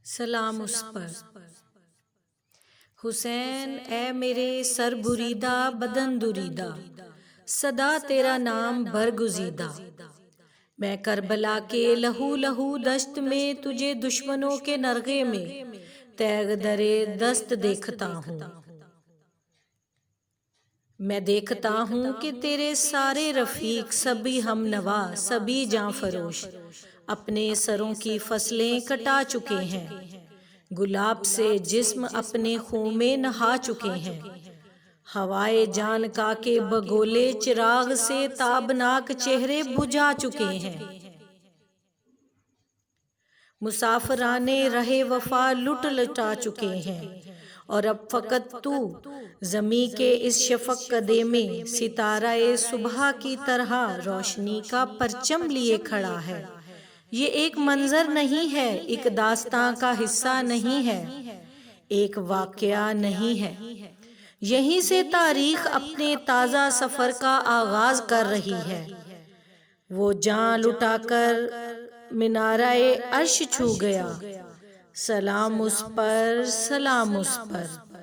سلام اس پر۔ حسین اے میرے سر بریدہ بدن دریدہ، صدا تیرا نام برگزیدہ۔ میں کربلا کے لہو لہو دشت میں تجھے دشمنوں کے نرغے میں تیغ درے دست دیکھتا ہوں۔ میں دیکھتا ہوں کہ تیرے سارے رفیق سبھی ہم نوا سبھی جاں فروش اپنے سروں کی فصلیں کٹا چکے ہیں، گلاب سے جسم اپنے خون میں نہا چکے ہیں۔ ہوائے جان کا کے بگولے چراغ سے تابناک چہرے بجھا چکے ہیں۔ مسافران رہ وفا لٹ لٹا چکے ہیں، اور اب فقط تو زمیں کے اس شفق کدے میں ستارہ صبح کی طرح روشنی کا پرچم لیے کھڑا ہے۔ یہ ایک منظر نہیں ہے، ایک داستاں کا حصہ نہیں ہے، ایک واقعہ نہیں ہے۔ یہیں سے تاریخ اپنے تازہ سفر کا آغاز کر رہی ہے۔ وہ جان لٹا کر مینارہ عرش چھو گیا، سلام اس پر، سلام اس پر۔